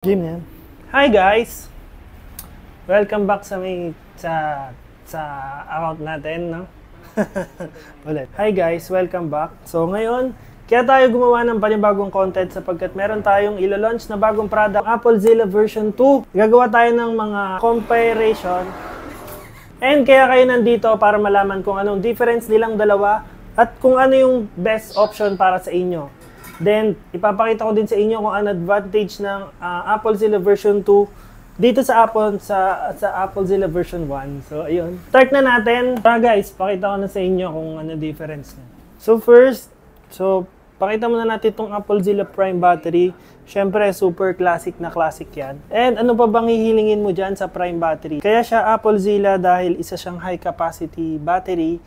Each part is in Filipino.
Game yan. Hi guys! Welcome back sa account natin, no? Ulit. Hi guys, welcome back. So ngayon, kaya tayo gumawa ng panibagong content sapagkat meron tayong ilo-launch na bagong product, AppleZilla version 2. Gagawa tayo ng mga comparison. And kaya kayo nandito para malaman kung anong difference nilang dalawa at kung ano yung best option para sa inyo. Then, ipapakita ko din sa inyo kung ano advantage ng AppleZilla version 2 dito sa AppleZilla version 1. So, ayun. Start na natin. Guys, pakita ko na sa inyo kung ano difference niya. So, first, pakita muna natin itong AppleZilla Prime battery. Siyempre, super classic na classic yan. And ano pa bang hihilingin mo dyan sa Prime battery? Kaya siya AppleZilla dahil isa siyang high capacity battery,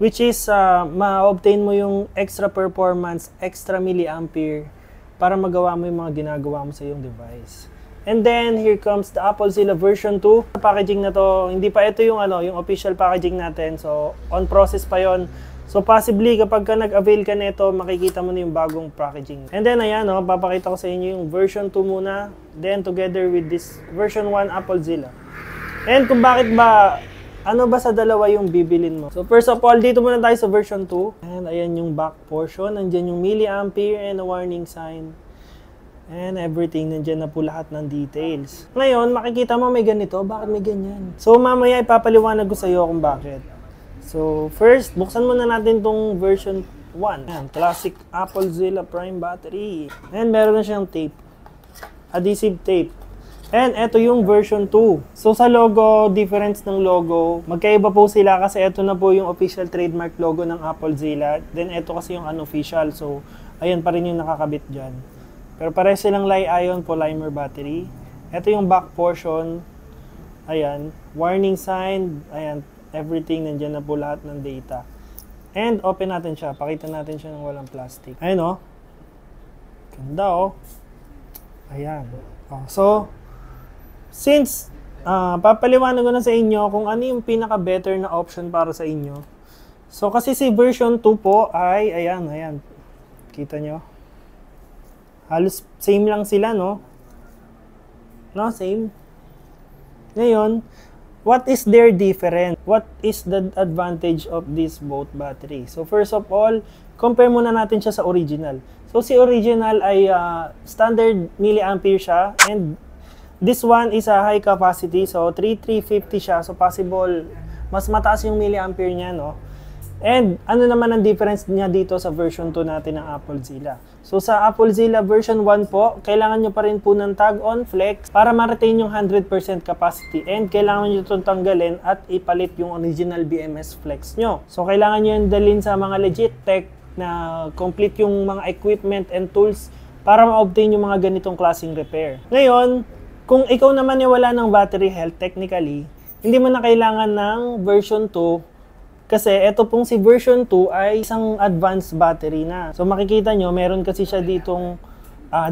which is ma-obtain mo yung extra performance, extra milliampere para magawa mo yung mga ginagawa mo sa iyong device. And then here comes the AppleZilla version 2. Packaging na to, hindi pa ito yung yung official packaging natin. So on process pa yon. So possibly kapag ka nag-avail ka nito, makikita mo na yung bagong packaging. And then ayan, papakita ko sa inyo yung version 2 muna, then together with this version 1 AppleZilla. And kung bakit ba ano ba sa dalawa yung bibilin mo? So first of all, dito muna tayo sa version 2. And ayan yung back portion. Nandiyan yung milliampere and a warning sign. And everything. Nandiyan na po lahat ng details. Ngayon, makikita mo may ganito. Bakit may ganyan? So mamaya ipapaliwanag ko sa iyo kung bakit. So first, buksan muna natin tong version 1. Ayan, classic AppleZilla Prime battery. And meron na siyang tape. Adhesive tape. And ito yung version 2. So sa logo, difference ng logo, magkaiba po sila kasi ito na po yung official trademark logo ng AppleZilla. Then ito kasi yung unofficial. So ayan pa rin yung nakakabit dyan. Pero pares silang Li-ion polymer battery. Ito yung back portion. Ayan. Warning sign. Ayan. Everything. Nandyan na po lahat ng data. And open natin siya. Pakita natin siya ng walang plastic. Ayan o. Ganda o. Ayan. So, since papaliwanag ko na sa inyo kung ano yung pinaka-better na option para sa inyo. So, kasi si version 2 po ay, ayan. Kita nyo? Halos same lang sila, no? No, same. Ngayon, what is their difference? What is the advantage of this both battery? So, first of all, compare muna natin siya sa original. So, si original ay standard milliampere siya and this one is a high capacity, so 350 siya, so possible mas mataas yung milliampere niya, no? And ano naman ang difference niya dito sa version 2 natin ng AppleZilla? So sa AppleZilla version 1 po, kailangan nyo pa rin po ng tag-on flex para ma-retain yung 100% capacity and kailangan nyo itong tanggalin at ipalit yung original BMS flex nyo. So kailangan nyo yung dalhin sa mga legit tech na complete yung mga equipment and tools para ma-obtain yung mga ganitong klaseng repair. Ngayon, kung ikaw naman ay wala ng battery health, technically, hindi mo na kailangan ng version 2 kasi ito pong si version 2 ay isang advanced battery na. So makikita nyo, meron kasi siya ditong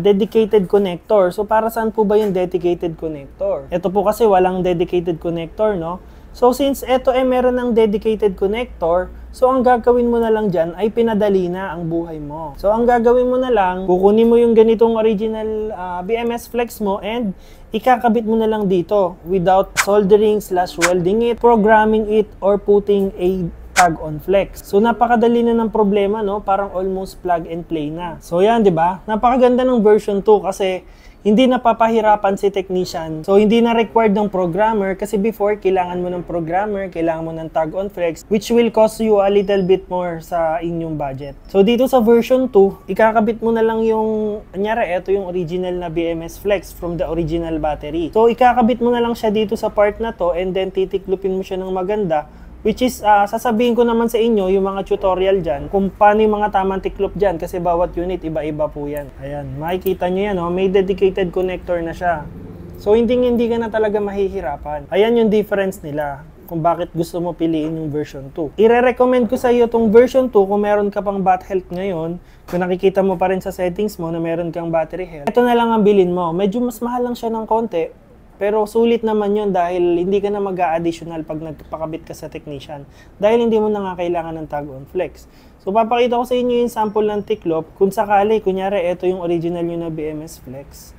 dedicated connector. So para saan po ba yung dedicated connector? Ito po kasi walang dedicated connector, no? So since ito ay meron ng dedicated connector, so ang gagawin mo na lang dyan ay pinadali na ang buhay mo. So ang gagawin mo na lang, kukunin mo yung ganitong original BMS flex mo and ikakabit mo na lang dito without soldering/welding it, programming it, or putting a tag on flex. So napakadali na ng problema, no? Parang almost plug and play na. So yan, 'di ba? Napakaganda ng version 2 kasi hindi na papahirapan si technician. So, hindi na required ng programmer kasi before, kailangan mo ng programmer, kailangan mo ng tag on flex, which will cost you a little bit more sa inyong budget. So, dito sa version 2, ikakabit mo na lang yung, anyari, ito yung original na BMS flex from the original battery. So, ikakabit mo na lang siya dito sa part na to and then titiklupin mo siya ng maganda. Which is, sasabihin ko naman sa inyo yung mga tutorial dyan kung paano yung mga tamang tiklop dyan kasi bawat unit iba-iba po yan. Ayan, makikita nyo yan, may dedicated connector na siya. So, hindi ka na talaga mahihirapan. Ayan yung difference nila kung bakit gusto mo piliin yung version 2. I-recommend ko sa iyo tong version 2 kung meron ka pang bat health ngayon. Kung nakikita mo pa rin sa settings mo na meron kang battery health, ito na lang ang bilhin mo. Medyo mas mahal lang siya ng konti. Pero sulit naman yun dahil hindi ka na mag-a-additional pag nagpakabit ka sa technician. Dahil hindi mo na nga kailangan ng tag on flex. So papakita ko sa inyo yung sample ng tiklop. Kung sakali, kunyari ito yung original nyo na BMS flex.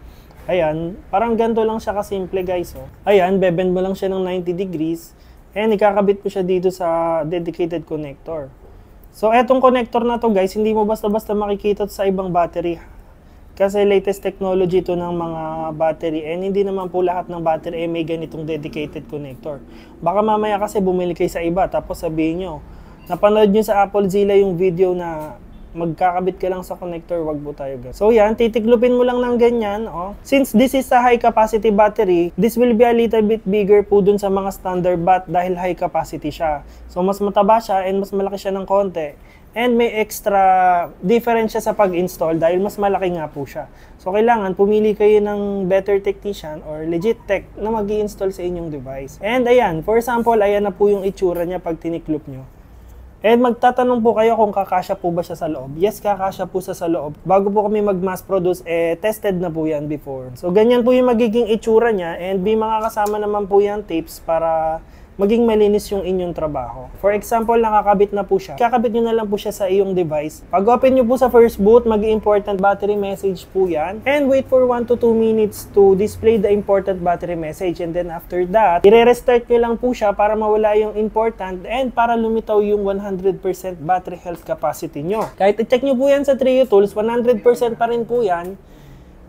Ayan, parang ganito lang siya kasimple guys. Oh. Ayan, bebend mo lang siya ng 90 degrees and ikakabit mo siya dito sa dedicated connector. So, etong connector na to guys, hindi mo basta-basta makikita sa ibang battery. Kasi latest technology to ng mga battery and hindi naman po lahat ng battery may ganitong dedicated connector. Baka mamaya kasi bumili kayo sa iba tapos sabihin nyo, napanood nyo sa AppleZilla yung video na magkakabit ka lang sa connector, wag po tayo guys. So yan, titiklupin mo lang ng ganyan. Oh. Since this is a high capacity battery, this will be a little bit bigger po dun sa mga standard bat dahil high capacity siya. So mas mataba siya and mas malaki siya ng konti. And may extra difference siya sa pag-install dahil mas malaki nga po siya. So kailangan pumili kayo ng better technician or legit tech na mag-i-install sa inyong device. And ayan, for example, ayan na po yung itsura niya pag tiniklop nyo. And magtatanong po kayo kung kakasya po ba siya sa loob. Yes, kakasya po sa loob. Bago po kami mag-mass produce, tested na po yan before. So, ganyan po yung magiging itsura niya and may mga kasama naman po yan tips para maging malinis yung inyong trabaho. For example, nakakabit na po siya. Kakabit nyo na lang po siya sa iyong device. Pag open nyo po sa first boot, mag-important battery message po yan. And wait for 1 to 2 minutes to display the important battery message. And then after that, i-restart nyo lang po siya para mawala yung important and para lumitaw yung 100% battery health capacity nyo. Kahit i-check nyo po yan sa Trio Tools, 100% pa rin po yan.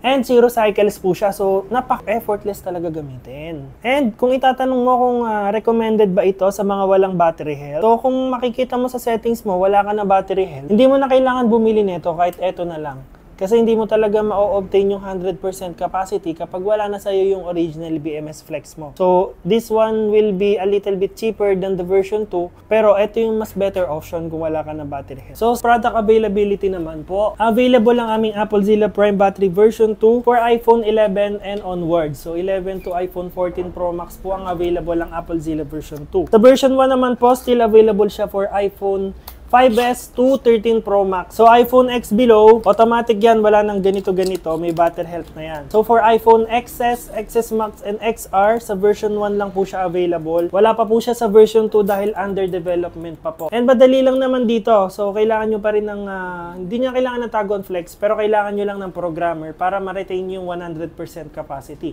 And 0 cycles po siya. So, effortless talaga gamitin. And kung itatanong mo kung recommended ba ito sa mga walang battery health, so kung makikita mo sa settings mo, wala ka na battery health, hindi mo na kailangan bumili nito kahit eto na lang. Kasi hindi mo talaga ma-obtain yung 100% capacity kapag wala na sa'yo yung original BMS Flex mo. So, this one will be a little bit cheaper than the version 2, pero ito yung mas better option kung wala ka na battery health. So, product availability naman po. Available ang aming AppleZilla Prime Battery version 2 for iPhone 11 and onwards. So, 11 to iPhone 14 Pro Max po ang available ang AppleZilla version 2. Sa version 1 naman po, still available siya for iPhone 5S to 13 Pro Max. So, iPhone X below, automatic yan, wala nang ganito-ganito, may battery health na yan. So, for iPhone XS, XS Max, and XR, sa version 1 lang po siya available. Wala pa po siya sa version 2 dahil under development pa po. And madali lang naman dito. So, kailangan nyo pa rin ng, hindi nyo kailangan ng Tag on Flex, pero kailangan nyo lang ng programmer para ma-retain yung 100% capacity.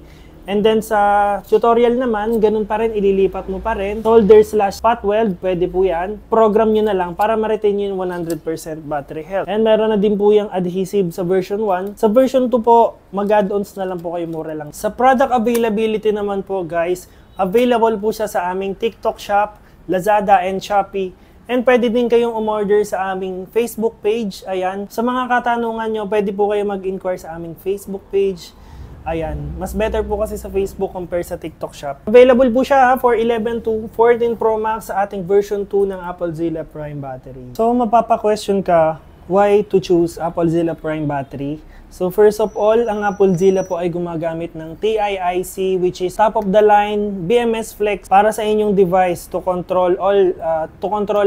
And then sa tutorial naman, ganun pa rin, ililipat mo pa rin. Solder/spot weld, pwede po yan. Program nyo na lang para ma-retain yung 100% battery health. And meron na din po yung adhesive sa version 1. Sa version 2 po, mag-add-ons na lang po kayo, mura lang. Sa product availability naman po guys, available po siya sa aming TikTok shop, Lazada, and Shopee. And pwede din kayong umorder sa aming Facebook page. Ayan. Sa mga katanungan nyo, pwede po kayo mag-inquire sa aming Facebook page. Ayan, mas better po kasi sa Facebook compare sa TikTok Shop. Available po siya for 11 to 14 Pro Max sa ating version 2 ng AppleZilla Prime Battery. So, mapapa-question ka, why to choose AppleZilla Prime Battery? So, first of all, ang AppleZilla po ay gumagamit ng TIIC, which is top-of-the-line BMS Flex para sa inyong device to control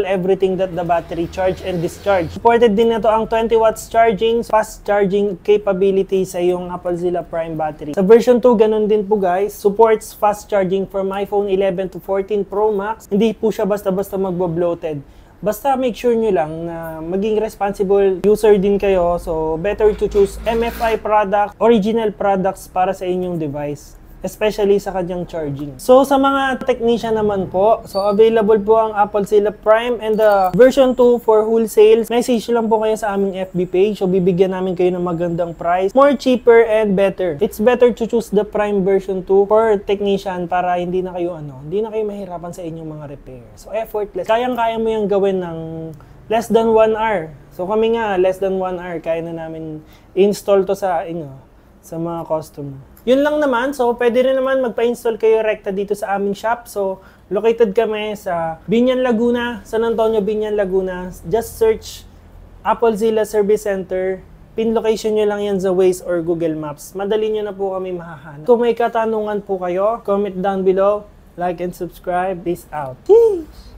everything that the battery charge and discharge. Supported din na to ang 20 watts charging, fast charging capability sa iyong AppleZilla Prime Battery. Sa version 2, ganun din po guys, supports fast charging from iPhone 11 to 14 Pro Max. Hindi po siya basta-basta magbo-bloated. Basta make sure nyo lang na maging responsible user din kayo. So, better to choose MFI product, original products para sa inyong device. Especially sa kanyang charging. So, sa mga technician naman po, so available po ang AppleZilla Prime and the version 2 for wholesale. Message lang po kayo sa aming FB page. So, bibigyan namin kayo ng magandang price. More cheaper and better. It's better to choose the Prime version 2 for technician para hindi na kayo mahirapan sa inyong mga repair. So, effortless. Kayang-kaya mo yung gawin ng less than 1 hour. So, kami nga, less than 1 hour, kaya na namin install to sa mga customer. Yun lang naman. So, pwede rin naman magpa-install kayo rekta dito sa aming shop. So, located kami sa Biñan, Laguna, San Antonio, Biñan, Laguna. Just search AppleZilla Service Center. Pin location nyo lang yan sa Waze or Google Maps. Madali nyo na po kami mahahanap. Kung may katanungan po kayo, comment down below, like and subscribe. Peace out. Peace!